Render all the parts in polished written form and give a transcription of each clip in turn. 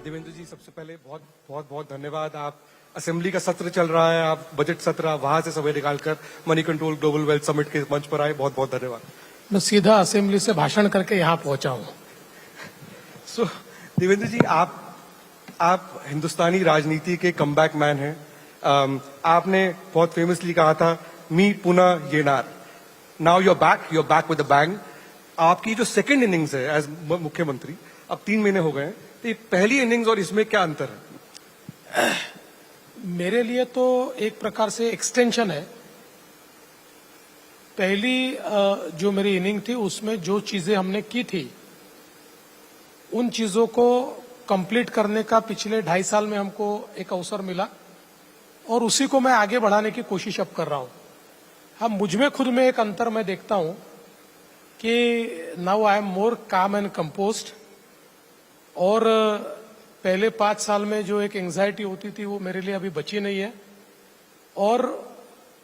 देवेंद्र जी, सबसे पहले बहुत बहुत बहुत धन्यवाद। आप असेंबली का सत्र चल रहा है, आप बजट सत्र वहां से समय निकालकर money control global wealth summit के मंच पर आए, बहुत बहुत धन्यवाद। मैं सीधा असेंबली से भाषण करके यहाँ पहुंचा हूँ। सो देवेंद्र जी, आप हिंदुस्तानी राजनीति के कमबैक मैन हैं। आपने बहुत फेमसली कहा था, मी पुनः ये नार। Now you are back with a bang. आपकी जो सेकंड इनिंग्स है एज मुख्यमंत्री, अब 3 महीने हो गए हैं, तो ये पहली इनिंग्स और इसमें क्या अंतर है? मेरे लिए तो एक प्रकार से एक्सटेंशन है। पहली जो मेरी इनिंग थी उसमें जो चीजें हमने की थी उन चीजों को कंप्लीट करने का पिछले 2.5 साल में हमको एक अवसर मिला और उसी को मैं आगे बढ़ाने की कोशिश अब कर रहा हूं। हाँ, मुझमें खुद में एक अंतर मैं देखता हूं कि नाउ आई एम मोर काम एंड कंपोज्ड, और पहले 5 साल में जो एक एंजाइटी होती थी वो मेरे लिए अभी बची नहीं है, और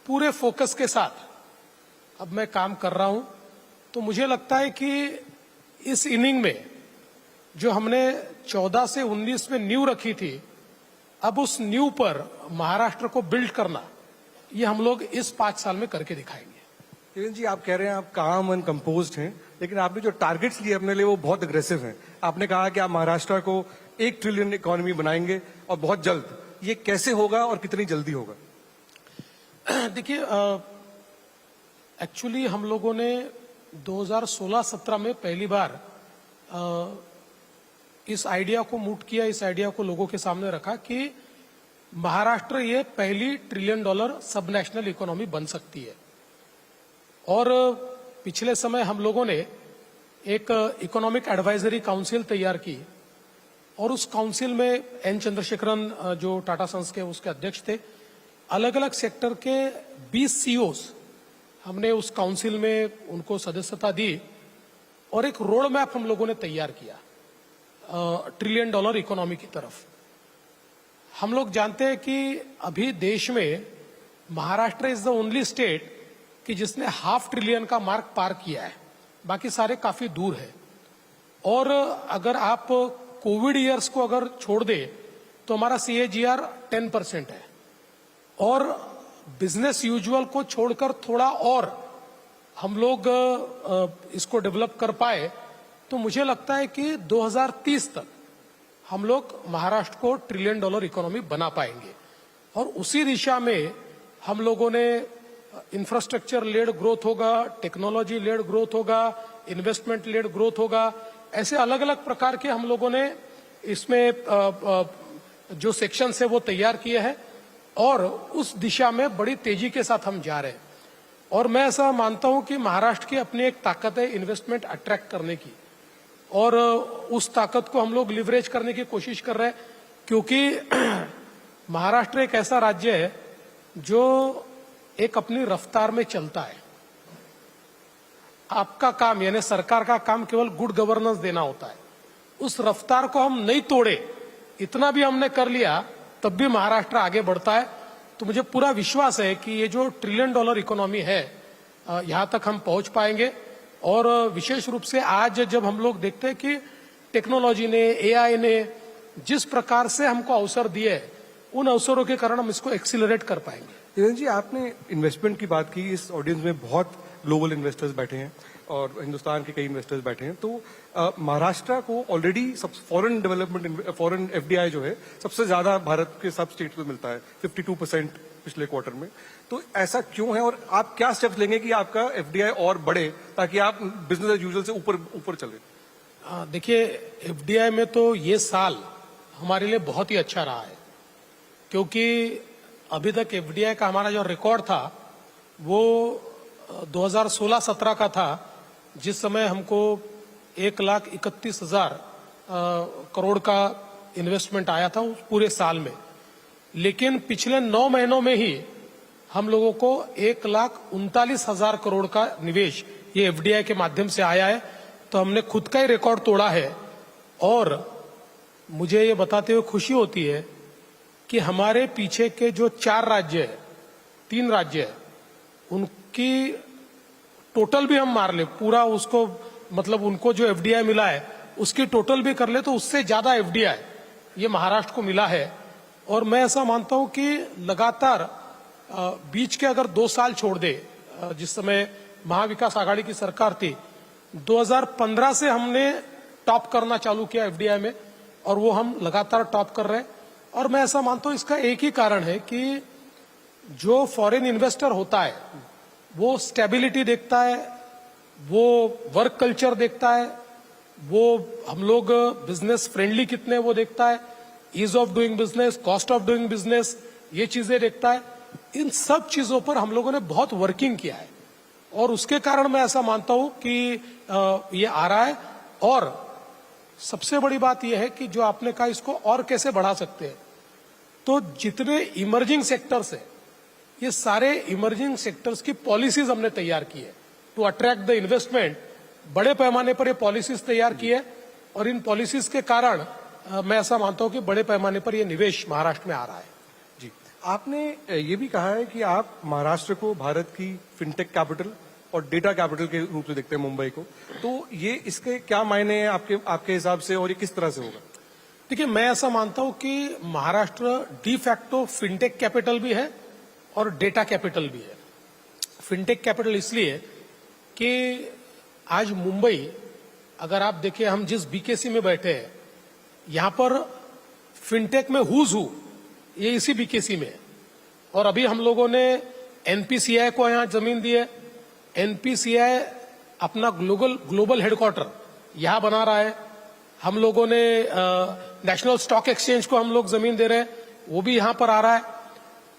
पूरे फोकस के साथ अब मैं काम कर रहा हूं। तो मुझे लगता है कि इस इनिंग में जो हमने 14 से 19 में नींव रखी थी, अब उस नींव पर महाराष्ट्र को बिल्ड करना, ये हम लोग इस 5 साल में करके दिखाएंगे। देवेंद्र जी, आप कह रहे हैं आप काम एंड कंपोज्ड हैं, लेकिन आपने जो टारगेट्स लिए अपने लिए वो बहुत अग्रेसिव हैं। आपने कहा कि आप महाराष्ट्र को 1 ट्रिलियन इकोनॉमी बनाएंगे और बहुत जल्द। ये कैसे होगा और कितनी जल्दी होगा? देखिए, एक्चुअली हम लोगों ने 2016-17 में पहली बार इस आइडिया को मूट किया, इस आइडिया को लोगों के सामने रखा कि महाराष्ट्र ये पहली $1 ट्रिलियन सब नेशनल इकोनॉमी बन सकती है। और पिछले समय हम लोगों ने एक इकोनॉमिक एडवाइजरी काउंसिल तैयार की, और उस काउंसिल में एन चंद्रशेखरन जो टाटा सन्स के उसके अध्यक्ष थे, अलग अलग सेक्टर के 20 CEOs हमने उस काउंसिल में उनको सदस्यता दी, और एक रोड मैप हम लोगों ने तैयार किया $1 ट्रिलियन इकोनॉमी की तरफ। हम लोग जानते हैं कि अभी देश में Maharashtra is the only state कि जिसने ½ ट्रिलियन का मार्क पार किया है, बाकी सारे काफी दूर है। और अगर आप कोविड ईयर्स को अगर छोड़ दे तो हमारा CAGR 10% है, और बिजनेस यूजुअल को छोड़कर थोड़ा और हम लोग इसको डेवलप कर पाए तो मुझे लगता है कि 2030 तक हम लोग महाराष्ट्र को $1 ट्रिलियन इकोनॉमी बना पाएंगे। और उसी दिशा में हम लोगों ने इंफ्रास्ट्रक्चर लेड ग्रोथ होगा, टेक्नोलॉजी लेड ग्रोथ होगा, इन्वेस्टमेंट लेड ग्रोथ होगा, ऐसे अलग अलग प्रकार के हम लोगों ने इसमें जो सेक्शन है वो तैयार किए हैं, और उस दिशा में बड़ी तेजी के साथ हम जा रहे हैं। और मैं ऐसा मानता हूं कि महाराष्ट्र की अपनी एक ताकत है इन्वेस्टमेंट अट्रैक्ट करने की, और उस ताकत को हम लोग लिवरेज करने की कोशिश कर रहे हैं, क्योंकि महाराष्ट्र एक ऐसा राज्य है जो एक अपनी रफ्तार में चलता है। आपका काम यानी सरकार का काम केवल गुड गवर्नेंस देना होता है। उस रफ्तार को हम नहीं तोड़े, इतना भी हमने कर लिया तब भी महाराष्ट्र आगे बढ़ता है। तो मुझे पूरा विश्वास है कि ये जो $1 ट्रिलियन इकोनॉमी है, यहां तक हम पहुंच पाएंगे। और विशेष रूप से आज जब हम लोग देखते हैं कि टेक्नोलॉजी ने, AI ने जिस प्रकार से हमको अवसर दिए, उन अवसरों के कारण हम इसको एक्सीलरेट कर पाएंगे। देवेंद्र जी, आपने इन्वेस्टमेंट की बात की। इस ऑडियंस में बहुत ग्लोबल इन्वेस्टर्स बैठे हैं और हिंदुस्तान के कई इन्वेस्टर्स बैठे हैं। तो महाराष्ट्र को ऑलरेडी सब फॉरेन डेवलपमेंट, फॉरेन FDI जो है सबसे ज्यादा भारत के सब स्टेट में मिलता है, 52% पिछले क्वार्टर में। तो ऐसा क्यों है, और आप क्या स्टेप्स लेंगे कि आपका FDI और बढ़े ताकि आप बिजनेस एज यूजुअल से ऊपर चले? देखिए, FDI में तो ये साल हमारे लिए बहुत ही अच्छा रहा है, क्योंकि अभी तक FDI का हमारा जो रिकॉर्ड था वो 2016-17 का था, जिस समय हमको 1,31,000 करोड़ का इन्वेस्टमेंट आया था उस पूरे साल में। लेकिन पिछले 9 महीनों में ही हम लोगों को 1,39,000 करोड़ का निवेश ये FDI के माध्यम से आया है। तो हमने खुद का ही रिकॉर्ड तोड़ा है, और मुझे ये बताते हुए खुशी होती है कि हमारे पीछे के जो 3 राज्य है, उनकी टोटल भी हम मार ले, पूरा उसको मतलब उनको जो FDI मिला है उसकी टोटल भी कर ले तो उससे ज्यादा FDI ये महाराष्ट्र को मिला है। और मैं ऐसा मानता हूं कि लगातार बीच के अगर 2 साल छोड़ दे, जिस समय महाविकास आघाड़ी की सरकार थी, 2015 से हमने टॉप करना चालू किया एफडीआई में, और वो हम लगातार टॉप कर रहे हैं। और मैं ऐसा मानता हूं इसका एक ही कारण है कि जो फॉरेन इन्वेस्टर होता है वो स्टेबिलिटी देखता है, वो वर्क कल्चर देखता है, वो हम लोग बिजनेस फ्रेंडली कितने हैं वो देखता है, ease of doing business, cost of doing business, ये चीजें देखता है। इन सब चीजों पर हम लोगों ने बहुत वर्किंग किया है, और उसके कारण मैं ऐसा मानता हूं कि ये आ रहा है। और सबसे बड़ी बात यह है कि जो आपने कहा इसको और कैसे बढ़ा सकते हैं, तो जितने इमर्जिंग सेक्टर्स हैं, ये सारे इमर्जिंग सेक्टर्स की पॉलिसीज हमने तैयार की है टू अट्रैक्ट द इन्वेस्टमेंट। बड़े पैमाने पर ये पॉलिसीज तैयार की है, और इन पॉलिसीज के कारण मैं ऐसा मानता हूं कि बड़े पैमाने पर ये निवेश महाराष्ट्र में आ रहा है। जी, आपने ये भी कहा है कि आप महाराष्ट्र को भारत की फिनटेक कैपिटल और डेटा कैपिटल के रूप में देखते हैं मुंबई को, तो ये इसके क्या मायने हैं आपके हिसाब से, और ये किस तरह से होगा? देखिए, मैं ऐसा मानता हूं कि Maharashtra de facto fintech capital भी है और डेटा कैपिटल भी है। फिनटेक कैपिटल इसलिए कि आज मुंबई, अगर आप देखिए, हम जिस बीकेसी में बैठे हैं, यहां पर फिनटेक में हुज हू ये इसी बीकेसी में है। और अभी हम लोगों ने एनपीसीआई को यहां जमीन दी है। एनपीसीआई अपना ग्लोबल हेडक्वार्टर यहां बना रहा है। हम लोगों ने नेशनल स्टॉक एक्सचेंज को हम लोग जमीन दे रहे हैं, वो भी यहां पर आ रहा है।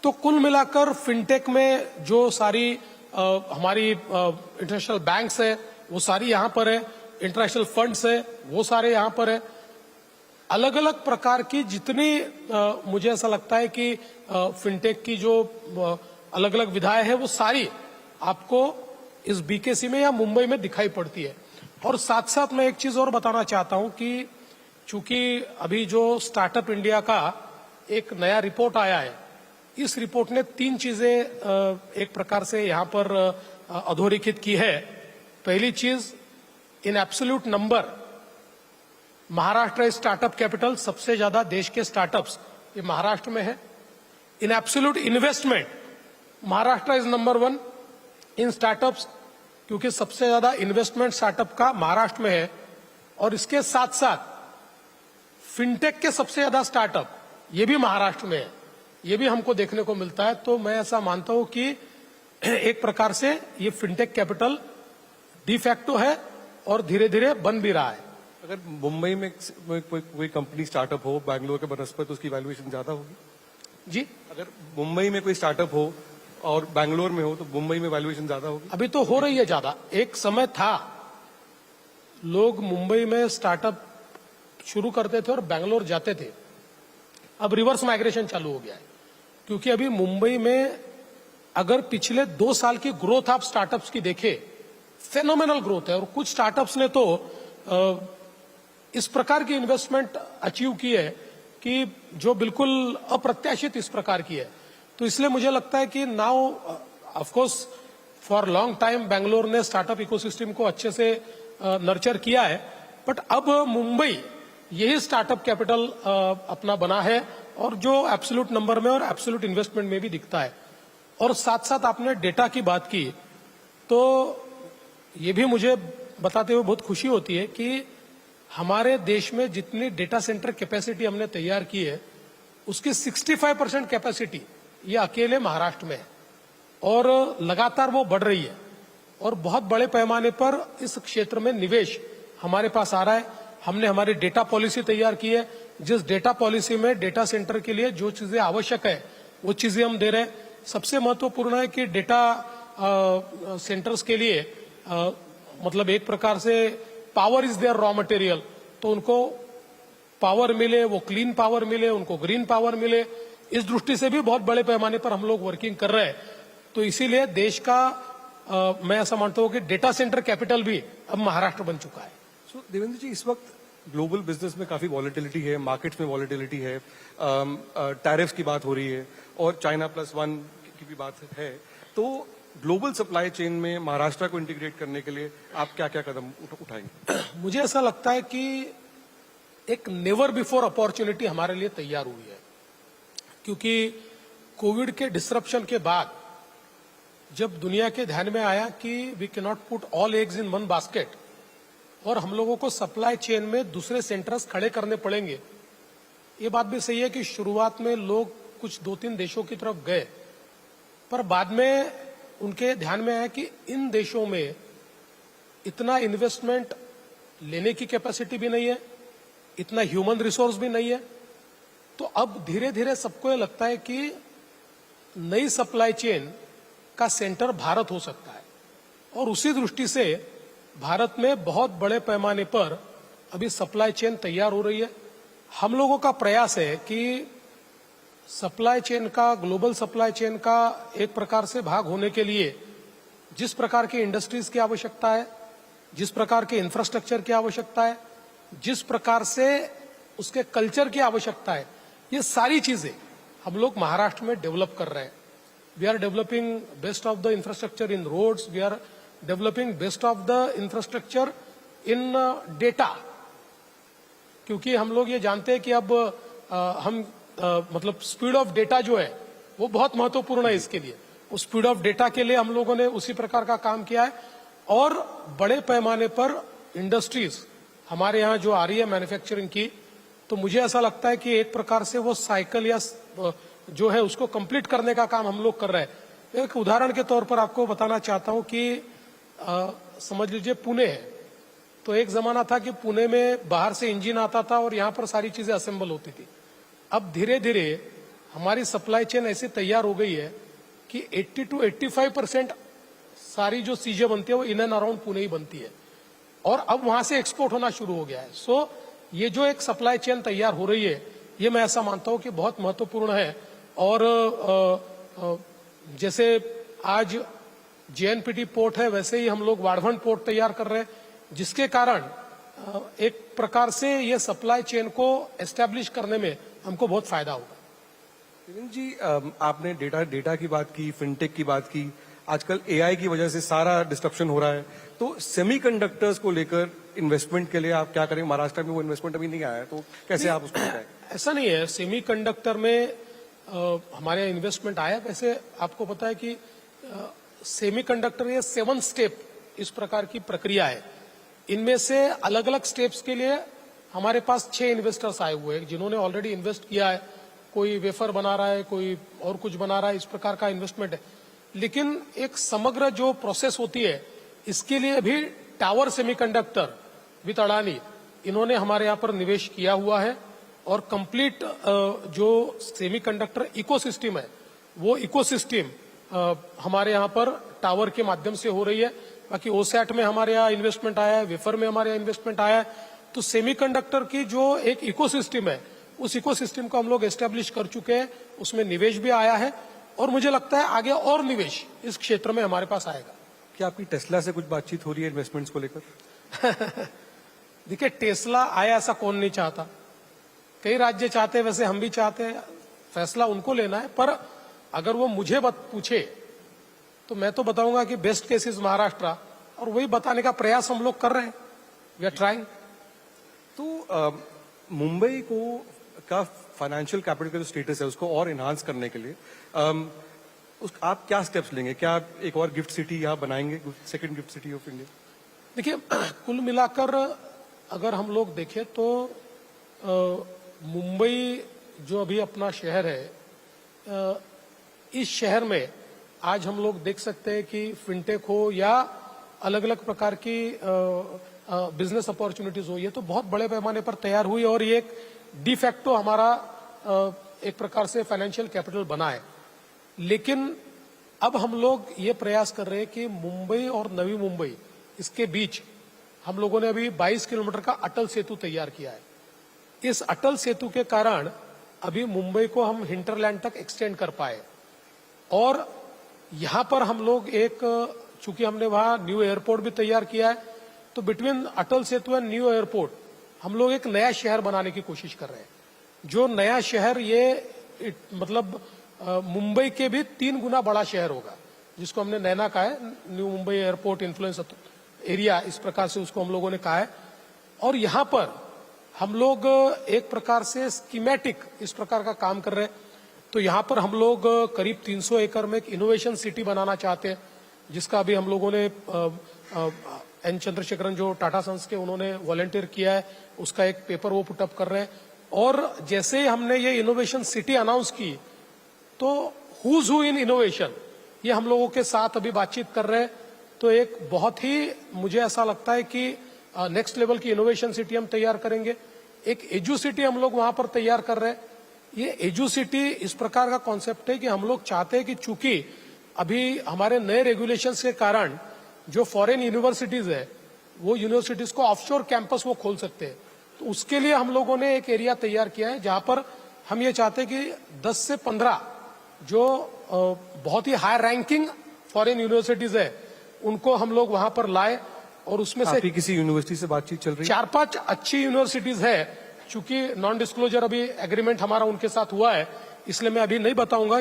तो कुल मिलाकर फिनटेक में जो सारी हमारी इंटरनेशनल बैंक्स है वो सारी यहां पर है, इंटरनेशनल फंड्स है वो सारे यहां पर है। अलग अलग प्रकार की जितनी मुझे ऐसा लगता है कि फिनटेक की जो अलग अलग विधाएं हैं वो सारी आपको इस बीकेसी में या मुंबई में दिखाई पड़ती है। और साथ साथ मैं एक चीज और बताना चाहता हूं कि चूंकि अभी जो स्टार्टअप इंडिया का एक नया रिपोर्ट आया है, इस रिपोर्ट ने 3 चीजें एक प्रकार से यहां पर अधोरेखित की है। पहली चीज, in absolute number Maharashtra startup capital, सबसे ज्यादा देश के स्टार्टअप्स ये महाराष्ट्र में है। In absolute investment Maharashtra is number 1 in startups, क्योंकि सबसे ज्यादा इन्वेस्टमेंट स्टार्टअप का महाराष्ट्र में है। और इसके साथ साथ फिनटेक के सबसे ज्यादा स्टार्टअप ये भी महाराष्ट्र में है, ये भी हमको देखने को मिलता है। तो मैं ऐसा मानता हूं कि एक प्रकार से ये फिनटेक कैपिटल डी फैक्टो है और धीरे धीरे बन भी रहा है। अगर मुंबई में कोई कंपनी स्टार्टअप हो बैंगलोर के बनस्पत, तो उसकी वैल्यूएशन ज्यादा होगी? जी, अगर मुंबई में कोई स्टार्टअप हो और बैंगलोर में हो तो मुंबई में वैल्यूएशन ज्यादा होगी? अभी तो हो रही है ज्यादा। एक समय था लोग मुंबई में स्टार्टअप शुरू करते थे और बैंगलोर जाते थे, अब रिवर्स माइग्रेशन चालू हो गया है। क्योंकि अभी मुंबई में अगर पिछले 2 साल की ग्रोथ आप स्टार्टअप्स की देखें, फेनोमेनल ग्रोथ है। और कुछ स्टार्टअप्स ने तो इस प्रकार की इन्वेस्टमेंट अचीव की है कि जो बिल्कुल अप्रत्याशित इस प्रकार की है। तो इसलिए मुझे लगता है कि now of course for long time Bangalore ने स्टार्टअप इकोसिस्टम को अच्छे से नर्चर किया है, बट अब मुंबई यही स्टार्टअप कैपिटल अपना बना है, और जो एब्सोल्यूट नंबर में और एब्सोल्यूट इन्वेस्टमेंट में भी दिखता है। और साथ साथ आपने डेटा की बात की, तो ये भी मुझे बताते हुए बहुत खुशी होती है कि हमारे देश में जितनी डेटा सेंटर कैपेसिटी हमने तैयार की है, उसकी 65% कैपेसिटी ये अकेले महाराष्ट्र में है, और लगातार वो बढ़ रही है। और बहुत बड़े पैमाने पर इस क्षेत्र में निवेश हमारे पास आ रहा है। हमने हमारी डेटा पॉलिसी तैयार की है, जिस डेटा पॉलिसी में डेटा सेंटर के लिए जो चीजें आवश्यक है वो चीजें हम दे रहे हैं। सबसे महत्वपूर्ण है कि डेटा सेंटर्स के लिए मतलब एक प्रकार से power is their raw material, तो उनको पावर मिले, वो क्लीन पावर मिले, उनको ग्रीन पावर मिले। इस दृष्टि से भी बहुत बड़े पैमाने पर हम लोग वर्किंग कर रहे हैं। तो इसीलिए देश का मैं ऐसा मानता हूं कि डेटा सेंटर कैपिटल भी अब महाराष्ट्र बन चुका है। सो देवेंद्र जी, इस वक्त ग्लोबल बिजनेस में काफी वॉलेटिलिटी है, मार्केट्स में वॉलेटिलिटी है, टैरिफ्स की बात हो रही है और China+1 की भी बात है। तो ग्लोबल सप्लाई चेन में महाराष्ट्र को इंटीग्रेट करने के लिए आप क्या क्या कदम उठाएंगे? मुझे ऐसा लगता है कि एक नेवर बिफोर अपॉर्चुनिटी हमारे लिए तैयार हुई है, क्योंकि कोविड के डिसरप्शन के बाद जब दुनिया के ध्यान में आया कि we can not put all eggs in one basket और हम लोगों को सप्लाई चेन में दूसरे सेंटर्स खड़े करने पड़ेंगे। ये बात भी सही है कि शुरुआत में लोग कुछ 2-3 देशों की तरफ गए, पर बाद में उनके ध्यान में आया कि इन देशों में इतना इन्वेस्टमेंट लेने की कैपेसिटी भी नहीं है, इतना ह्यूमन रिसोर्स भी नहीं है। तो अब धीरे धीरे सबको ये लगता है कि नई सप्लाई चेन का सेंटर भारत हो सकता है, और उसी दृष्टि से भारत में बहुत बड़े पैमाने पर अभी सप्लाई चेन तैयार हो रही है। हम लोगों का प्रयास है कि सप्लाई चेन का, ग्लोबल सप्लाई चेन का एक प्रकार से भाग होने के लिए जिस प्रकार की इंडस्ट्रीज की आवश्यकता है, जिस प्रकार के इंफ्रास्ट्रक्चर की आवश्यकता है, जिस प्रकार से उसके कल्चर की आवश्यकता है, ये सारी चीजें हम लोग महाराष्ट्र में डेवलप कर रहे हैं। We are developing best of the infrastructure in roads, we are developing best of the infrastructure in data, क्योंकि हम लोग ये जानते हैं कि अब मतलब स्पीड ऑफ डेटा जो है वो बहुत महत्वपूर्ण है इसके लिए। उस स्पीड ऑफ डेटा के लिए हम लोगों ने उसी प्रकार का काम किया है, और बड़े पैमाने पर इंडस्ट्रीज हमारे यहाँ जो आ रही है मैन्युफैक्चरिंग की, तो मुझे ऐसा लगता है कि एक प्रकार से वो साइकिल या जो है उसको कंप्लीट करने का काम हम लोग कर रहे हैं। एक उदाहरण के तौर पर आपको बताना चाहता हूं कि समझ लीजिए पुणे है, तो एक जमाना था कि पुणे में बाहर से इंजन आता था और यहाँ पर सारी चीजें असेंबल होती थी। अब धीरे धीरे हमारी सप्लाई चेन ऐसी तैयार हो गई है कि 80 to 85% सारी जो चीजें बनती है वो इन एंड अराउंड पुणे ही बनती है, और अब वहां से एक्सपोर्ट होना शुरू हो गया है। सो ये जो एक सप्लाई चेन तैयार हो रही है, ये मैं ऐसा मानता हूं कि बहुत महत्वपूर्ण है। और जैसे आज जेएनपीटी पोर्ट है, वैसे ही हम लोग वाड़भन पोर्ट तैयार कर रहे हैं, जिसके कारण एक प्रकार से ये सप्लाई चेन को एस्टेब्लिश करने में हमको बहुत फायदा होगा। देवेंद्र जी, आपने डेटा की बात की, फिनटेक की बात की, आजकल एआई की वजह से सारा डिस्ट्रप्शन हो रहा है, तो सेमीकंडक्टर्स को लेकर इन्वेस्टमेंट के लिए आप क्या करेंगे? महाराष्ट्र में वो इन्वेस्टमेंट अभी नहीं आया है, तो कैसे आप उसको बताएं? ऐसा नहीं है, सेमीकंडक्टर में हमारे यहाँ इन्वेस्टमेंट आया। वैसे आपको पता है कि सेमीकंडक्टर ये 7 स्टेप इस प्रकार की प्रक्रिया है। इनमें से अलग अलग स्टेप्स के लिए हमारे पास 6 इन्वेस्टर्स आए हुए हैं जिन्होंने ऑलरेडी इन्वेस्ट किया है। कोई वेफर बना रहा है, कोई और कुछ बना रहा है, इस प्रकार का इन्वेस्टमेंट है। लेकिन एक समग्र जो प्रोसेस होती है, इसके लिए भी टावर सेमीकंडक्टर विद अडानी, इन्होंने हमारे यहाँ पर निवेश किया हुआ है, और कंप्लीट जो सेमीकंडक्टर इकोसिस्टम है, वो इकोसिस्टम हमारे यहाँ पर टावर के माध्यम से हो रही है। बाकी ओसैट में हमारे यहाँ इन्वेस्टमेंट आया है, वेफर में हमारे यहाँ इन्वेस्टमेंट आया है। तो सेमीकंडक्टर की जो एक इकोसिस्टम है, उस इकोसिस्टम को हम लोग एस्टेब्लिश कर चुके हैं, उसमें निवेश भी आया है, और मुझे लगता है आगे और निवेश इस क्षेत्र में हमारे पास आएगा। क्या आपकी टेस्ला से कुछ बातचीत हो रही है इन्वेस्टमेंट्स को लेकर? देखिए, टेस्ला आया ऐसा कौन नहीं चाहता, कई राज्य चाहते हैं, वैसे हम भी चाहते हैं, फैसला उनको लेना है। पर अगर वो मुझे पूछे तो मैं तो बताऊंगा कि बेस्ट केस इज महाराष्ट्र, और वही बताने का प्रयास हम लोग कर रहे हैं, वी आर ट्राइंग। तो मुंबई को का फाइनेंशियल कैपिटल का जो स्टेटस है उसको और इन्हांस करने के लिए आप क्या स्टेप्स लेंगे? क्या आप एक और गिफ्ट सिटी यहाँ बनाएंगे, second gift city of India? देखिए, कुल मिलाकर अगर हम लोग देखें तो मुंबई जो अभी अपना शहर है, इस शहर में आज हम लोग देख सकते हैं कि फिनटेक हो या अलग अलग प्रकार की बिजनेस अपॉर्चुनिटीज हो, ये तो बहुत बड़े पैमाने पर तैयार हुई, और ये एक डिफैक्टो हमारा एक प्रकार से फाइनेंशियल कैपिटल बना है। लेकिन अब हम लोग ये प्रयास कर रहे हैं कि मुंबई और नवी मुंबई, इसके बीच हम लोगों ने अभी 22 किलोमीटर का अटल सेतु तैयार किया है। इस अटल सेतु के कारण अभी मुंबई को हम हिंटरलैंड तक एक्सटेंड कर पाए, और यहां पर हम लोग एक, चूंकि हमने वहां न्यू एयरपोर्ट भी तैयार किया है, तो between Atal Setu and new airport हम लोग एक नया शहर बनाने की कोशिश कर रहे हैं। जो नया शहर ये मतलब मुंबई के भी 3 गुना बड़ा शहर होगा, जिसको हमने नैना कहा है, new Mumbai airport influence area, इस प्रकार से उसको हम लोगों ने कहा है। और यहाँ पर हम लोग एक प्रकार से स्कीमेटिक इस प्रकार का काम कर रहे हैं। तो यहाँ पर हम लोग करीब 300 एकड़ में एक इनोवेशन सिटी बनाना चाहते हैं, जिसका अभी हम लोगों ने एन चंद्रशेखरन जो टाटा सन्स के उन्होंने वॉलंटियर किया है, उसका एक पेपर वो पुटअप कर रहे हैं। और जैसे ही हमने ये इनोवेशन सिटी अनाउंस की तो हुज हु इन इनोवेशन ये हम लोगों के साथ अभी बातचीत कर रहे हैं। तो एक बहुत ही मुझे ऐसा लगता है कि नेक्स्ट लेवल की इनोवेशन सिटी हम तैयार करेंगे। एक एजू सिटी हम लोग वहां पर तैयार कर रहे हैं। ये एजू सिटी इस प्रकार का कॉन्सेप्ट है कि हम लोग चाहते हैं कि चूंकि अभी हमारे नए रेगुलेशंस के कारण जो फॉरेन यूनिवर्सिटीज है वो यूनिवर्सिटीज को ऑफशोर कैंपस वो खोल सकते हैं। तो उसके लिए हम लोगों ने एक एरिया तैयार किया है जहां पर हम ये चाहते हैं कि 10 से 15 जो बहुत ही हाई रैंकिंग फॉरेन यूनिवर्सिटीज है उनको हम लोग वहां पर लाए। और उसमें से आपकी किसी यूनिवर्सिटी से बातचीत चल रही है? 4-5 अच्छी यूनिवर्सिटीज है। चूंकि नॉन डिस्क्लोजर अभी एग्रीमेंट हमारा उनके साथ हुआ है, इसलिए मैं अभी नहीं बताऊंगा,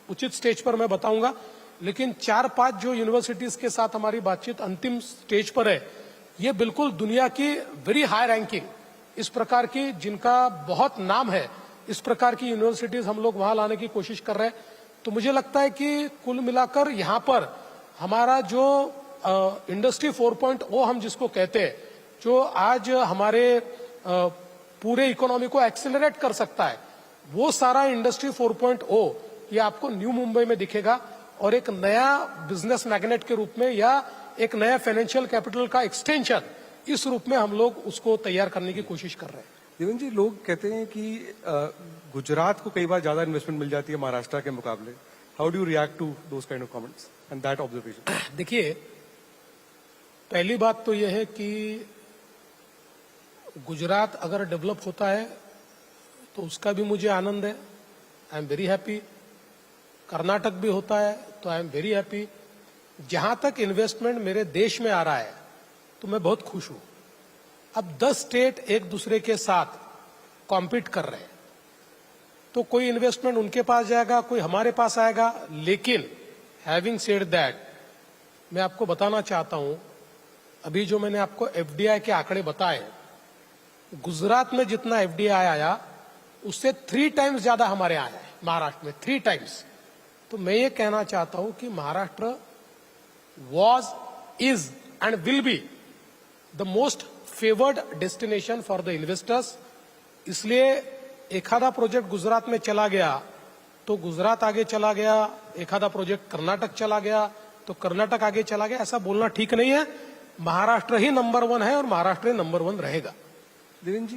उचित स्टेज पर मैं बताऊंगा। लेकिन 4-5 जो यूनिवर्सिटीज के साथ हमारी बातचीत अंतिम स्टेज पर है, ये बिल्कुल दुनिया की वेरी हाई रैंकिंग इस प्रकार की जिनका बहुत नाम है, इस प्रकार की यूनिवर्सिटीज हम लोग वहां लाने की कोशिश कर रहे हैं। तो मुझे लगता है कि कुल मिलाकर यहाँ पर हमारा जो इंडस्ट्री 4.0 हम जिसको कहते हैं, जो आज हमारे पूरे इकोनॉमी को एक्सेलरेट कर सकता है, वो सारा इंडस्ट्री 4.0 ये आपको न्यू मुंबई में दिखेगा। और एक नया बिजनेस मैग्नेट के रूप में या एक नया फाइनेंशियल कैपिटल का एक्सटेंशन इस रूप में हम लोग उसको तैयार करने की कोशिश कर रहे हैं। देवेंद्र जी, लोग कहते हैं कि गुजरात को कई बार ज्यादा इन्वेस्टमेंट मिल जाती है महाराष्ट्र के मुकाबले। How do you react to those kind of comments and that observation? देखिए, पहली बात तो यह है कि गुजरात अगर डेवलप होता है तो उसका भी मुझे आनंद है, I am very happy. Karnataka भी होता है तो आई एम वेरी हैप्पी। जहां तक इन्वेस्टमेंट मेरे देश में आ रहा है तो मैं बहुत खुश हूं। अब 10 स्टेट एक दूसरे के साथ कॉम्पीट कर रहे हैं, तो कोई इन्वेस्टमेंट उनके पास जाएगा, कोई हमारे पास आएगा। लेकिन हैविंग सेड दैट, मैं आपको बताना चाहता हूं, अभी जो मैंने आपको एफडीआई के आंकड़े बताए, गुजरात में जितना एफडीआई आया उससे 3 टाइम्स ज्यादा हमारे आया है महाराष्ट्र में, 3 टाइम्स। तो मैं ये कहना चाहता हूं कि Maharashtra was, is and will be the most favored destination for the investors। इसलिए एखादा प्रोजेक्ट गुजरात में चला गया तो गुजरात आगे चला गया, एखादा प्रोजेक्ट कर्नाटक चला गया तो कर्नाटक आगे चला गया, ऐसा बोलना ठीक नहीं है। महाराष्ट्र ही नंबर 1 है और महाराष्ट्र ही नंबर 1 रहेगा। देवेंद्र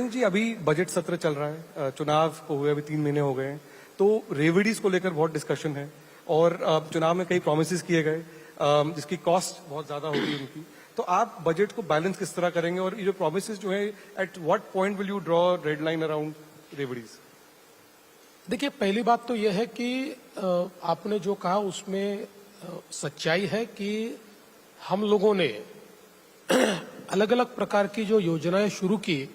जी, अभी बजट सत्र चल रहा है, चुनाव को हुए अभी 3 महीने हो गए हैं, तो रेवड़ीज को लेकर बहुत डिस्कशन है और चुनाव में कई प्रोमिसेस किए गए जिसकी कॉस्ट बहुत ज्यादा होगी उनकी। तो आप बजट को बैलेंस किस तरह करेंगे और ये जो प्रोमिसेस जो है, at what point will you draw red line around revdis? देखिए, पहली बात तो यह है कि आपने जो कहा उसमें सच्चाई है कि हम लोगों ने अलग अलग प्रकार की जो योजनाएं शुरू की,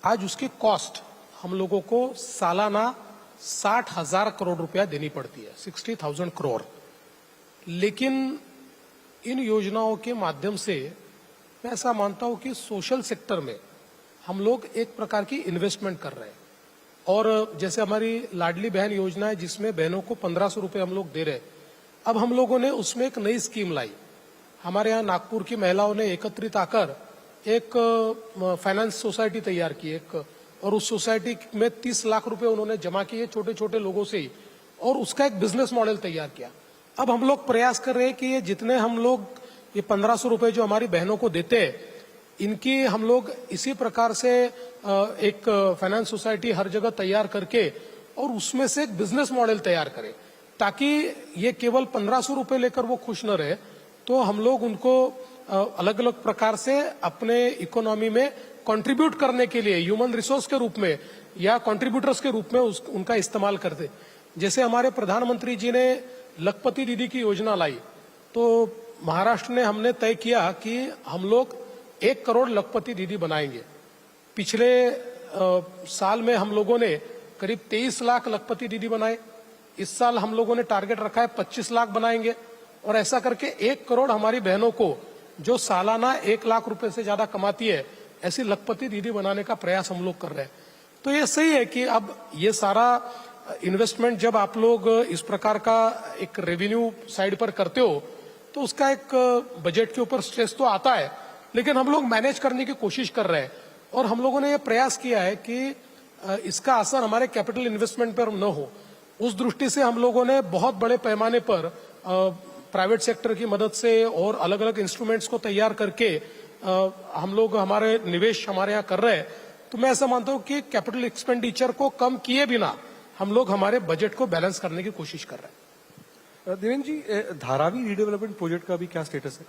आज उसकी कॉस्ट हम लोगों को सालाना 60,000 करोड़ रुपया देनी पड़ती है, 60,000 करोड़। लेकिन इन योजनाओं के माध्यम से मैं ऐसा मानता हूं कि सोशल सेक्टर में हम लोग एक प्रकार की इन्वेस्टमेंट कर रहे हैं। और जैसे हमारी लाडली बहन योजना है जिसमें बहनों को 1500 रुपए हम लोग दे रहे हैं, अब हम लोगों ने उसमें एक नई स्कीम लाई। हमारे यहाँ नागपुर की महिलाओं ने एकत्रित आकर एक फाइनेंस सोसाइटी तैयार की एक, और उस सोसाइटी में 30 लाख रुपए उन्होंने जमा किए छोटे छोटे लोगों से ही, और उसका एक बिजनेस मॉडल तैयार किया। अब हम लोग प्रयास कर रहे हैं कि ये जितने हम लोग ये 1500 रुपए जो हमारी बहनों को देते हैं, इनकी हम लोग इसी प्रकार से एक फाइनेंस सोसाइटी हर जगह तैयार करके और उसमें से एक बिजनेस मॉडल तैयार करें, ताकि ये केवल 1500 रुपए लेकर वो खुश न रहे। तो हम लोग उनको अलग अलग प्रकार से अपने इकोनॉमी में कंट्रीब्यूट करने के लिए ह्यूमन रिसोर्स के रूप में या कंट्रीब्यूटर्स के रूप में उनका इस्तेमाल करते। जैसे हमारे प्रधानमंत्री जी ने लखपति दीदी की योजना लाई, तो महाराष्ट्र ने हमने तय किया कि हम लोग 1 करोड़ लखपति दीदी बनाएंगे। पिछले साल में हम लोगों ने करीब 23 लाख लखपति दीदी बनाए। इस साल हम लोगों ने टारगेट रखा है 25 लाख बनाएंगे, और ऐसा करके 1 करोड़ हमारी बहनों को जो सालाना 1 लाख रुपए से ज्यादा कमाती है ऐसी लखपति दीदी बनाने का प्रयास हम लोग कर रहे हैं। तो ये सही है कि अब ये सारा इन्वेस्टमेंट जब आप लोग इस प्रकार का एक रेवेन्यू साइड पर करते हो तो उसका एक बजट के ऊपर स्ट्रेस तो आता है, लेकिन हम लोग मैनेज करने की कोशिश कर रहे हैं। और हम लोगों ने ये प्रयास किया है कि इसका असर हमारे कैपिटल इन्वेस्टमेंट पर न हो। उस दृष्टि से हम लोगों ने बहुत बड़े पैमाने पर प्राइवेट सेक्टर की मदद से और अलग अलग इंस्ट्रूमेंट्स को तैयार करके हम लोग हमारे निवेश हमारे यहाँ कर रहे हैं। तो मैं ऐसा मानता हूँ कि कैपिटल एक्सपेंडिचर को कम किए बिना हम लोग हमारे बजट को बैलेंस करने की कोशिश कर रहे हैं। देवेंद्र जी, धारावी रीडेवलपमेंट प्रोजेक्ट का भी क्या स्टेटस है?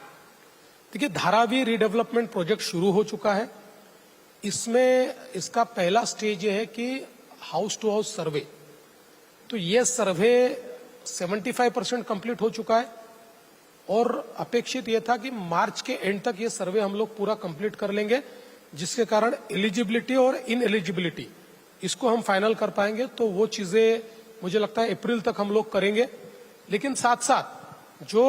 देखिए, धारावी रीडेवलपमेंट प्रोजेक्ट शुरू हो चुका है। इसमें इसका पहला स्टेज ये है कि हाउस टू हाउस सर्वे। तो ये सर्वे 75% कंप्लीट हो चुका है और अपेक्षित ये था कि मार्च के एंड तक ये सर्वे हम लोग पूरा कंप्लीट कर लेंगे, जिसके कारण एलिजिबिलिटी और इन एलिजिबिलिटी इसको हम फाइनल कर पाएंगे। तो वो चीजें मुझे लगता है अप्रैल तक हम लोग करेंगे। लेकिन साथ साथ जो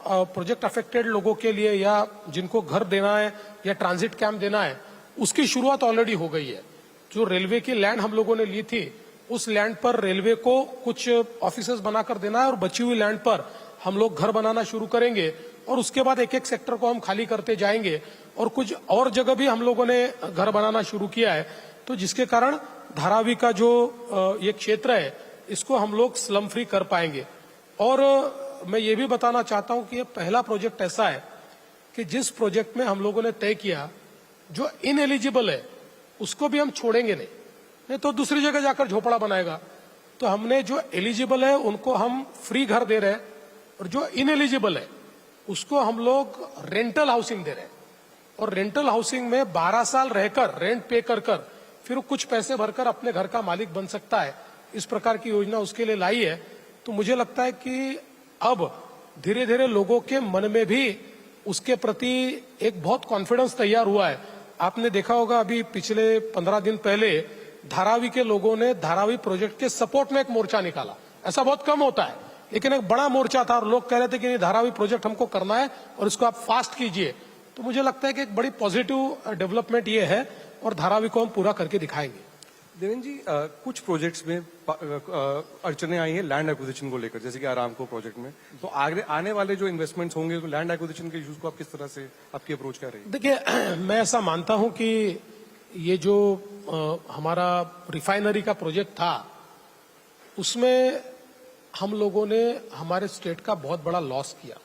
प्रोजेक्ट अफेक्टेड लोगों के लिए या जिनको घर देना है या ट्रांजिट कैंप देना है, उसकी शुरुआत ऑलरेडी हो गई है। जो रेलवे की लैंड हम लोगों ने ली थी, उस लैंड पर रेलवे को कुछ ऑफिसेज बनाकर देना है और बची हुई लैंड पर हम लोग घर बनाना शुरू करेंगे और उसके बाद एक एक सेक्टर को हम खाली करते जाएंगे और कुछ और जगह भी हम लोगों ने घर बनाना शुरू किया है। तो जिसके कारण धारावी का जो ये क्षेत्र है इसको हम लोग स्लम फ्री कर पाएंगे। और मैं ये भी बताना चाहता हूं कि ये पहला प्रोजेक्ट ऐसा है कि जिस प्रोजेक्ट में हम लोगों ने तय किया जो इनएलिजिबल है उसको भी हम छोड़ेंगे नहीं तो दूसरी जगह जाकर झोपड़ा बनाएगा। तो हमने जो एलिजिबल है उनको हम फ्री घर दे रहे हैं और जो इनएलिजिबल है उसको हम लोग रेंटल हाउसिंग दे रहे हैं। और रेंटल हाउसिंग में 12 साल रहकर रेंट पे कर फिर कुछ पैसे भरकर अपने घर का मालिक बन सकता है। इस प्रकार की योजना उसके लिए लाई है। तो मुझे लगता है कि अब धीरे धीरे लोगों के मन में भी उसके प्रति एक बहुत कॉन्फिडेंस तैयार हुआ है। आपने देखा होगा अभी पिछले 15 दिन पहले धारावी के लोगों ने धारावी प्रोजेक्ट के सपोर्ट में एक मोर्चा निकाला। ऐसा बहुत कम होता है, लेकिन एक बड़ा मोर्चा था और लोग कह रहे थे कि धारावी प्रोजेक्ट हमको करना है और इसको आप फास्ट कीजिए। तो मुझे लगता है कि एक बड़ी पॉजिटिव डेवलपमेंट ये है और धारावी को हम पूरा करके दिखाएंगे। देवेंद्र जी, कुछ प्रोजेक्ट्स में अड़चने आई हैं लैंड एक्विजिशन को लेकर, जैसे कि आरामको प्रोजेक्ट में। तो आगे आने वाले जो इन्वेस्टमेंट्स होंगे तो लैंड एक्विजिशन के इश्यूज को आप किस तरह से आपकी अप्रोच क्या रहेगी? देखिए, मैं ऐसा मानता हूं कि ये जो हमारा रिफाइनरी का प्रोजेक्ट था उसमें हम लोगों ने हमारे स्टेट का बहुत बड़ा लॉस किया,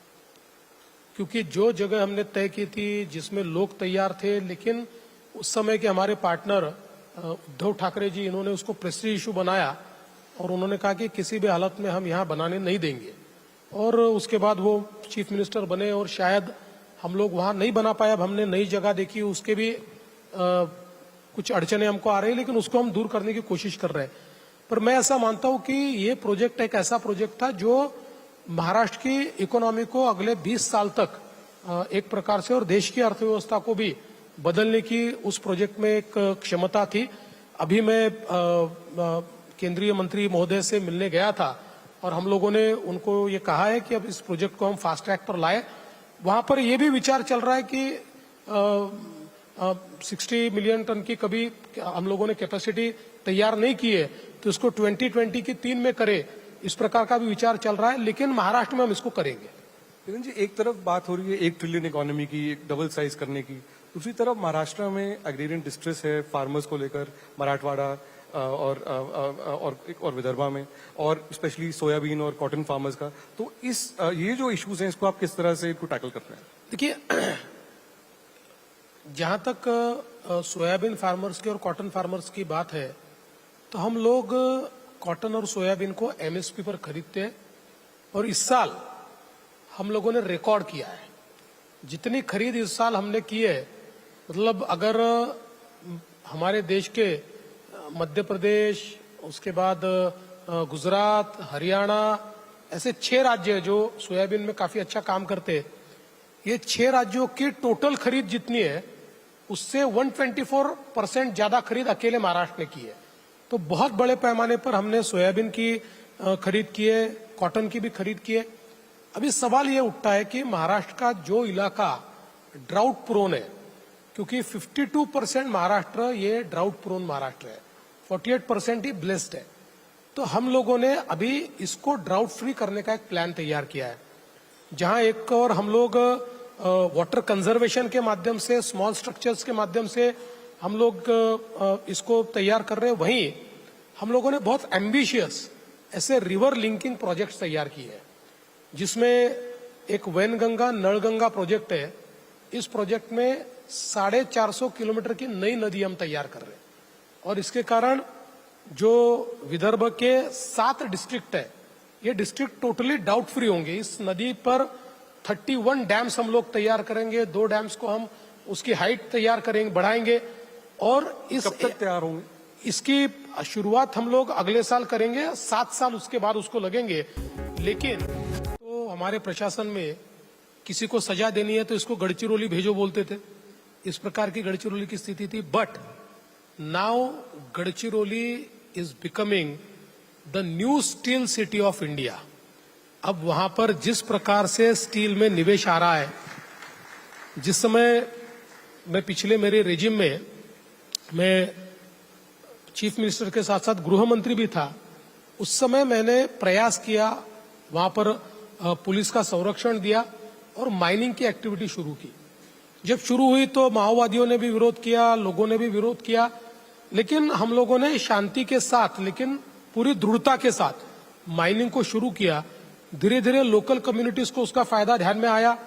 क्योंकि जो जगह हमने तय की थी जिसमें लोग तैयार थे, लेकिन उस समय के हमारे पार्टनर उद्धव ठाकरे जी, इन्होंने उसको प्रेस्टीज इशू बनाया और उन्होंने कहा कि किसी भी हालत में हम यहाँ बनाने नहीं देंगे। और उसके बाद वो चीफ मिनिस्टर बने और शायद हम लोग वहाँ नहीं बना पाए। अब हमने नई जगह देखी, उसके भी कुछ अड़चने हमको आ रही है, लेकिन उसको हम दूर करने की कोशिश कर रहे हैं। पर मैं ऐसा मानता हूं कि ये प्रोजेक्ट एक ऐसा प्रोजेक्ट था जो महाराष्ट्र की इकोनॉमी को अगले 20 साल तक एक प्रकार से और देश की अर्थव्यवस्था को भी बदलने की उस प्रोजेक्ट में एक क्षमता थी। अभी मैं केंद्रीय मंत्री महोदय से मिलने गया था और हम लोगों ने उनको ये कहा है कि अब इस प्रोजेक्ट को हम फास्ट ट्रैक पर लाए। वहां पर ये भी विचार चल रहा है कि 60 मिलियन टन की कभी हम लोगों ने कैपेसिटी तैयार नहीं की है, तो इसको 2020 की 3 में करे, इस प्रकार का भी विचार चल रहा है। लेकिन महाराष्ट्र में हम इसको करेंगे। देवेंद्र जी, एक तरफ बात हो रही है 1 ट्रिलियन इकोनॉमी की, एक डबल साइज करने की, दूसरी तरफ महाराष्ट्र में एग्रीरियन डिस्ट्रेस है फार्मर्स को लेकर, मराठवाड़ा और विदर्भा में, और स्पेशली सोयाबीन और कॉटन फार्मर्स का। तो ये जो इश्यूज हैं इसको आप किस तरह से इनको टैकल कर रहे हैं? देखिए, जहां तक सोयाबीन फार्मर्स की और कॉटन फार्मर्स की बात है, तो हम लोग कॉटन और सोयाबीन को एमएसपी पर खरीदते हैं और इस साल हम लोगों ने रिकॉर्ड किया है। जितनी खरीद इस साल हमने की है, मतलब अगर हमारे देश के मध्य प्रदेश, उसके बाद गुजरात, हरियाणा, ऐसे 6 राज्य हैं जो सोयाबीन में काफी अच्छा काम करते हैं। ये 6 राज्यों की टोटल खरीद जितनी है उससे 124% ज्यादा खरीद अकेले महाराष्ट्र ने की है। तो बहुत बड़े पैमाने पर हमने सोयाबीन की खरीद की है, कॉटन की भी खरीद की है। अभी सवाल ये उठता है कि महाराष्ट्र का जो इलाका ड्राउट प्रोन है, क्योंकि 52% महाराष्ट्र ये ड्राउट प्रोन महाराष्ट्र है, 48% ही ब्लेस्ड है। तो हम लोगों ने अभी इसको ड्राउट फ्री करने का एक प्लान तैयार किया है, जहां एक और हम लोग वाटर कंजर्वेशन के माध्यम से, स्मॉल स्ट्रक्चर्स के माध्यम से हम लोग इसको तैयार कर रहे हैं। वहीं हम लोगों ने बहुत एम्बिशियस ऐसे रिवर लिंकिंग प्रोजेक्ट्स तैयार किए हैं, जिसमें एक वैनगंगा नलगंगा प्रोजेक्ट है। इस प्रोजेक्ट में 450 किलोमीटर की नई नदी हम तैयार कर रहे हैं, और इसके कारण जो विदर्भ के 7 डिस्ट्रिक्ट है, ये डिस्ट्रिक्ट टोटली डाउट फ्री होंगे। इस नदी पर 31 डैम्स हम लोग तैयार करेंगे, 2 डैम्स को हम उसकी हाइट तैयार करेंगे, बढ़ाएंगे। और इस कब तक तैयार होंगे? इसकी शुरुआत हम लोग अगले साल करेंगे, 7 साल उसके बाद उसको लगेंगे। लेकिन तो हमारे प्रशासन में किसी को सजा देनी है तो इसको गढ़चिरौली भेजो बोलते थे, इस प्रकार की गढ़चिरौली की स्थिति थी। But now Gadchiroli is becoming the new steel city of India. अब वहां पर जिस प्रकार से स्टील में निवेश आ रहा है, जिस समय मैं पिछले मेरे रेजिम में मैं चीफ मिनिस्टर के साथ साथ गृह मंत्री भी था, उस समय मैंने प्रयास किया, वहां पर पुलिस का संरक्षण दिया और माइनिंग की एक्टिविटी शुरू की। जब शुरू हुई तो माओवादियों ने भी विरोध किया, लोगों ने भी विरोध किया, लेकिन हम लोगों ने शांति के साथ लेकिन पूरी दृढ़ता के साथ माइनिंग को शुरू किया। धीरे धीरे लोकल कम्युनिटीज को उसका फायदा ध्यान में आया।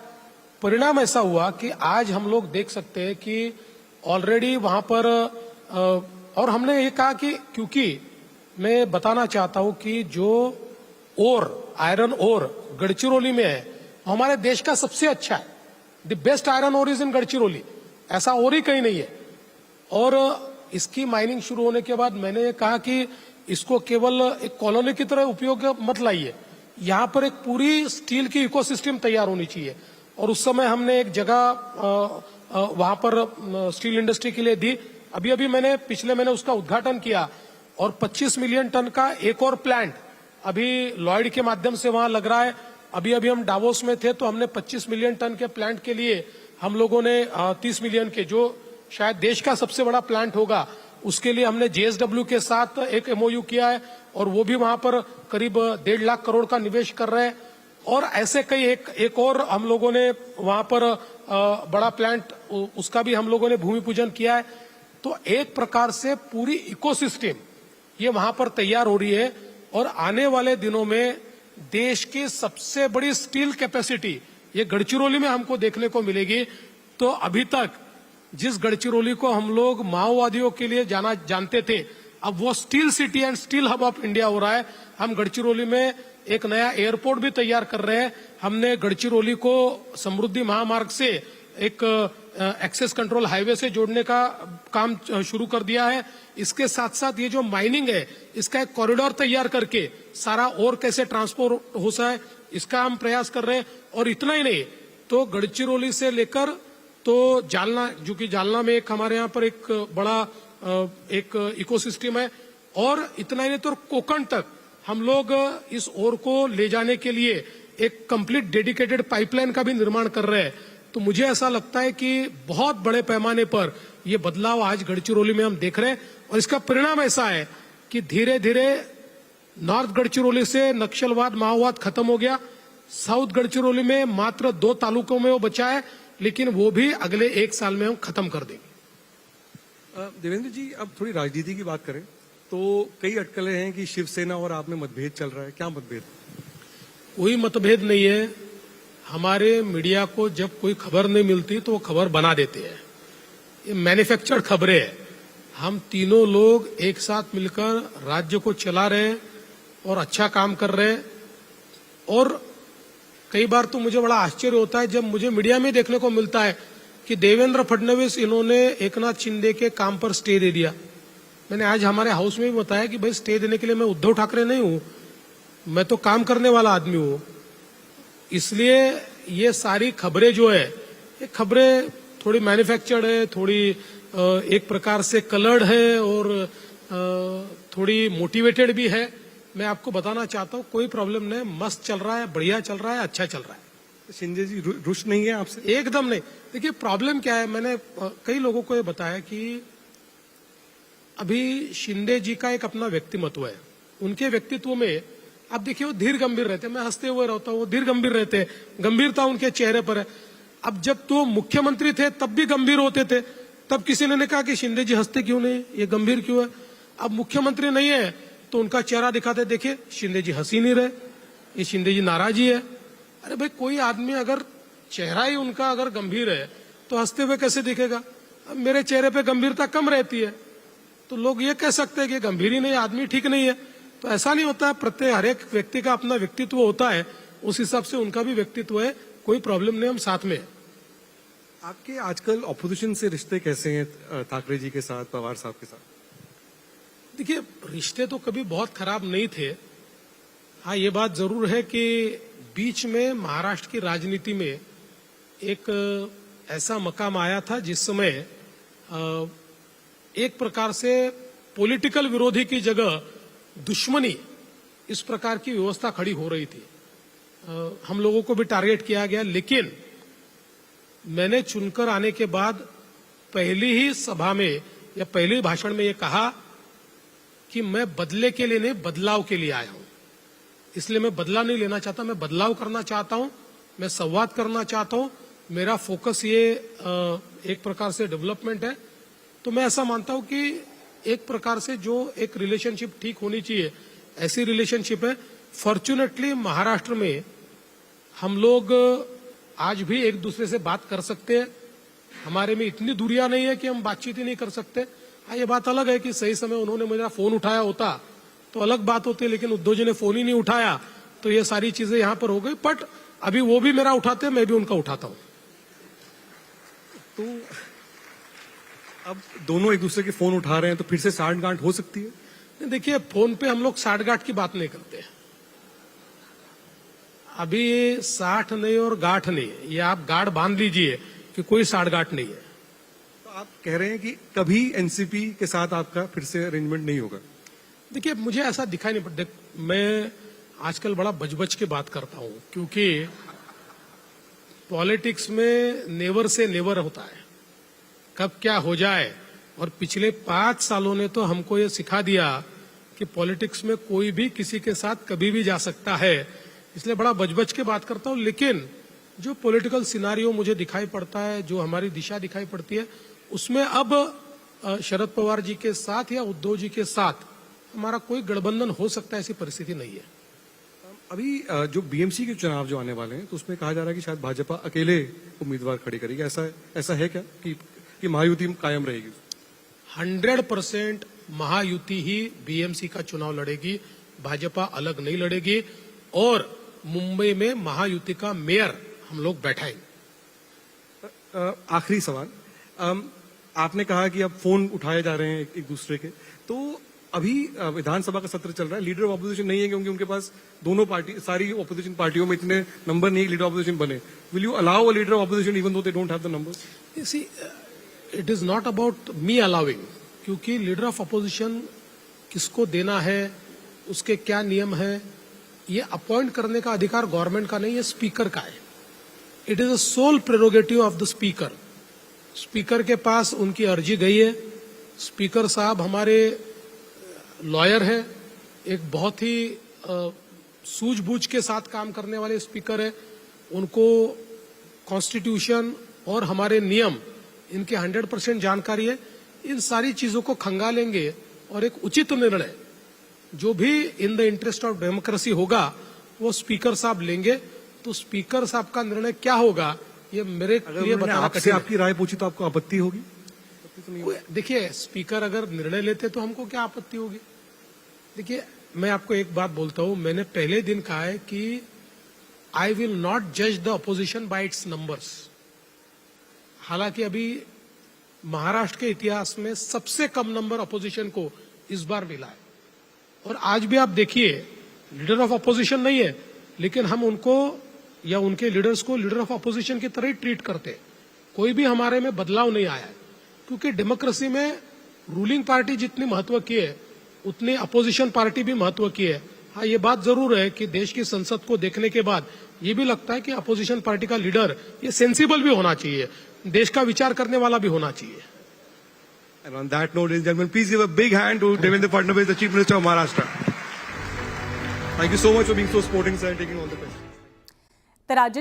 परिणाम ऐसा हुआ कि आज हम लोग देख सकते हैं कि ऑलरेडी वहां पर और हमने ये कहा कि, क्योंकि मैं बताना चाहता हूं कि जो ओर, आयरन ओर गढ़चिरौली में है, हमारे देश का सबसे अच्छा है। The best iron ore is in Gadchiroli, ऐसा और ही कहीं नहीं है। और इसकी माइनिंग शुरू होने के बाद मैंने ये कहा कि इसको केवल एक कॉलोनी की तरह उपयोग मत लाइए, यहाँ पर एक पूरी स्टील की इकोसिस्टम तैयार होनी चाहिए। और उस समय हमने एक जगह वहां पर स्टील इंडस्ट्री के लिए दी। अभी अभी मैंने पिछले महीने उसका उद्घाटन किया, और 25 मिलियन टन का एक और प्लांट अभी लॉयड के माध्यम से वहां लग रहा है। अभी अभी हम डावोस में थे तो हमने 25 मिलियन टन के प्लांट के लिए हम लोगों ने 30 मिलियन के, जो शायद देश का सबसे बड़ा प्लांट होगा, उसके लिए हमने JSW के साथ एक MOU किया है, और वो भी वहां पर करीब 1.5 लाख करोड़ का निवेश कर रहे हैं। और ऐसे कई एक और हम लोगों ने वहां पर बड़ा प्लांट, उसका भी हम लोगों ने भूमि पूजन किया है। तो एक प्रकार से पूरी इकोसिस्टम ये वहां पर तैयार हो रही है, और आने वाले दिनों में देश की सबसे बड़ी स्टील कैपेसिटी ये गढ़चिरौली में हमको देखने को मिलेगी। तो अभी तक जिस गढ़चिरौली को हम लोग माओवादियों के लिए जानते थे, अब वो steel city and steel hub of India हो रहा है। हम गढ़चिरौली में एक नया एयरपोर्ट भी तैयार कर रहे हैं। हमने गढ़चिरौली को समृद्धि महामार्ग से एक एक्सेस कंट्रोल हाईवे से जोड़ने का काम शुरू कर दिया है। इसके साथ साथ ये जो माइनिंग है, इसका एक कॉरिडोर तैयार करके सारा और कैसे ट्रांसपोर्ट हो सके, इसका हम प्रयास कर रहे हैं। और इतना ही नहीं, तो गढ़चिरौली से लेकर तो जालना, जो कि जालना में एक हमारे यहाँ पर एक बड़ा एक इकोसिस्टम है, और इतना ही नहीं तो कोकण तक हम लोग इस ओर को ले जाने के लिए एक कंप्लीट डेडिकेटेड पाइपलाइन का भी निर्माण कर रहे हैं। तो मुझे ऐसा लगता है कि बहुत बड़े पैमाने पर ये बदलाव आज गढ़चिरौली में हम देख रहे हैं, और इसका परिणाम ऐसा है कि धीरे धीरे नॉर्थ गढ़चिरौली से नक्सलवाद, माओवाद खत्म हो गया। साउथ गढ़चिरौली में मात्र 2 तालुकों में वो बचा है, लेकिन वो भी अगले 1 साल में हम खत्म कर देंगे। देवेंद्र जी, अब थोड़ी राजनीति की बात करें तो कई अटकलें हैं कि शिवसेना और आप में मतभेद चल रहा है। क्या मतभेद? कोई मतभेद नहीं है। हमारे मीडिया को जब कोई खबर नहीं मिलती तो वो खबर बना देते हैं। ये मैन्युफैक्चर्ड खबरें हैं। हम तीनों लोग एक साथ मिलकर राज्य को चला रहे हैं और अच्छा काम कर रहे हैं। और कई बार तो मुझे बड़ा आश्चर्य होता है जब मुझे मीडिया में देखने को मिलता है कि देवेंद्र फडणवीस इन्होंने एकनाथ शिंदे के काम पर स्टे दे दिया। मैंने आज हमारे हाउस में भी बताया कि भाई स्टे देने के लिए मैं उद्धव ठाकरे नहीं हूं, मैं तो काम करने वाला आदमी हूं। इसलिए ये सारी खबरें जो है, ये खबरें थोड़ी मैन्युफैक्चर्ड है, थोड़ी एक प्रकार से कलर्ड है और थोड़ी मोटिवेटेड भी है। मैं आपको बताना चाहता हूँ कोई प्रॉब्लम नहीं, मस्त चल रहा है, बढ़िया चल रहा है, अच्छा चल रहा है। शिंदे जी रुष्ट नहीं है आपसे? एकदम नहीं। देखिए प्रॉब्लम क्या है, मैंने कई लोगों को ये बताया कि अभी शिंदे जी का एक अपना व्यक्तिमत्व है, उनके व्यक्तित्व में आप देखिए वो धीर गंभीर रहते हैं, मैं हंसते हुए रहता हूँ, वो धीर गंभीर रहते हैं, गंभीरता उनके चेहरे पर है। अब जब तो मुख्यमंत्री थे तब भी गंभीर होते थे, तब किसी ने कहा कि शिंदे जी हंसते क्यों नहीं, ये गंभीर क्यों है। अब मुख्यमंत्री नहीं है तो उनका चेहरा दिखाते, देखिए शिंदे जी हंसी नहीं रहे, ये शिंदे जी नाराज ही है। अरे भाई कोई आदमी अगर चेहरा ही उनका अगर गंभीर है तो हंसते हुए कैसे दिखेगा। अब मेरे चेहरे पे गंभीरता कम रहती है तो लोग ये कह सकते हैं कि गंभीर ही नहीं, आदमी ठीक नहीं है। तो ऐसा नहीं होता, प्रत्येक हर एक व्यक्ति का अपना व्यक्तित्व होता है, उस हिसाब से उनका भी व्यक्तित्व है, कोई प्रॉब्लम नहीं, हम साथ में है। आपके आजकल ऑपोजिशन से रिश्ते कैसे हैं ठाकरे जी के साथ, पवार साहब के साथ? देखिए रिश्ते तो कभी बहुत खराब नहीं थे। हाँ ये बात जरूर है कि बीच में महाराष्ट्र की राजनीति में एक ऐसा मकाम आया था जिस समय एक प्रकार से पॉलिटिकल विरोधी की जगह दुश्मनी, इस प्रकार की व्यवस्था खड़ी हो रही थी। हम लोगों को भी टारगेट किया गया, लेकिन मैंने चुनकर आने के बाद पहली ही सभा में या पहले ही भाषण में ये कहा कि मैं बदले के लिए नहीं, बदलाव के लिए आया हूं। इसलिए मैं बदला नहीं लेना चाहता, मैं बदलाव करना चाहता हूं, मैं संवाद करना चाहता हूं। मेरा फोकस ये एक प्रकार से डेवलपमेंट है। तो मैं ऐसा मानता हूं कि एक प्रकार से जो एक रिलेशनशिप ठीक होनी चाहिए, ऐसी रिलेशनशिप है। फॉर्चुनेटली महाराष्ट्र में हम लोग आज भी एक दूसरे से बात कर सकते हैं, हमारे में इतनी दूरियां नहीं है कि हम बातचीत ही नहीं कर सकते। हाँ ये बात अलग है कि सही समय उन्होंने मेरा फोन उठाया होता तो अलग बात होती, लेकिन उद्धव जी ने फोन ही नहीं उठाया तो ये सारी चीजें यहां पर हो गई। बट अभी वो भी मेरा उठाते हैं, मैं भी उनका उठाता हूं। तो अब दोनों एक दूसरे के फोन उठा रहे हैं तो फिर से साठगांठ हो सकती है? देखिए फोन पे हम लोग साठगांठ की बात नहीं करते हैं। अभी 60 नहीं और गांठ नहीं, ये आप गांठ बांध लीजिए कि कोई साठगांठ नहीं है। तो आप कह रहे हैं कि कभी एनसीपी के साथ आपका फिर से अरेंजमेंट नहीं होगा? देखिए मुझे ऐसा दिखाई नहीं पड़ता। मैं आजकल बड़ा बच के बात करता हूं, क्योंकि पॉलिटिक्स में नेवर से नेवर होता है, कब क्या हो जाए। और पिछले 5 सालों ने तो हमको ये सिखा दिया कि पॉलिटिक्स में कोई भी किसी के साथ कभी भी जा सकता है। इसलिए बड़ा बच के बात करता हूं। लेकिन जो पॉलिटिकल सिनारियो मुझे दिखाई पड़ता है, जो हमारी दिशा दिखाई पड़ती है, उसमें अब शरद पवार जी के साथ या उद्धव जी के साथ हमारा कोई गठबंधन हो सकता है, ऐसी परिस्थिति नहीं है। अभी जो बीएमसी के चुनाव जो आने वाले हैं तो उसमें कहा जा रहा है कि शायद भाजपा अकेले उम्मीदवार खड़ी करेगी, ऐसा है क्या कि महायुति कायम रहेगी? 100% महायुति ही बीएमसी का चुनाव लड़ेगी, भाजपा अलग नहीं लड़ेगी। और मुंबई में महायुति का मेयर हम लोग बैठाएंगे। आखिरी सवाल, आपने कहा कि अब फोन उठाए जा रहे हैं एक दूसरे के, तो अभी विधानसभा का सत्र चल रहा है, लीडर ऑफ ऑपोजिशन नहीं है क्योंकि उनके पास दोनों पार्टी, सारी ऑपोजिशन पार्टियों में इतने नंबर नहीं लीडर ऑपोजिशन बने। Will you allow a leader of opposition even though they don't have the numbers? See it is not about me allowing, क्योंकि लीडर ऑफ अपोजिशन किसको देना है, उसके क्या नियम है, ये अपॉइंट करने का अधिकार गवर्नमेंट का नहीं है, स्पीकर का है। It is a sole prerogative of the speaker. Speaker के पास उनकी अर्जी गई है। स्पीकर साहब हमारे लॉयर है, एक बहुत ही सूझबूझ के साथ काम करने वाले स्पीकर है। उनको कॉन्स्टिट्यूशन और हमारे नियम इनके 100% जानकारी है। इन सारी चीजों को खंगालेंगे और एक उचित निर्णय जो भी in the interest of democracy होगा वो स्पीकर साहब लेंगे। तो स्पीकर साहब का निर्णय क्या होगा ये मेरे लिए बताना कठिन है। आपकी राय पूछी तो आपको आपत्ति होगी? देखिए स्पीकर अगर निर्णय लेते तो हमको क्या आपत्ति होगी। देखिए मैं आपको एक बात बोलता हूं, मैंने पहले दिन कहा है कि आई विल नॉट जज the opposition bye it's numbers. हालांकि अभी महाराष्ट्र के इतिहास में सबसे कम नंबर अपोजिशन को इस बार मिला है। और आज भी आप देखिए लीडर ऑफ अपोजिशन नहीं है, लेकिन हम उनको या उनके लीडर्स को लीडर ऑफ अपोजिशन की तरह ही ट्रीट करते हैं। कोई भी हमारे में बदलाव नहीं आया है, क्योंकि डेमोक्रेसी में रूलिंग पार्टी जितनी महत्व की है उतनी अपोजिशन पार्टी भी महत्व की है। हाँ, ये बात जरूर है कि देश की संसद को देखने के बाद ये भी लगता है कि अपोजिशन पार्टी का लीडर ये सेंसिबल भी होना चाहिए, देश का विचार करने वाला भी होना चाहिए। And on that note, ladies and gentlemen, please give a big hand to Devendra Fadnavis, the Chief Minister of Maharashtra. Thank you so much for being so sporting, sir, and taking all the questions. तर राज्य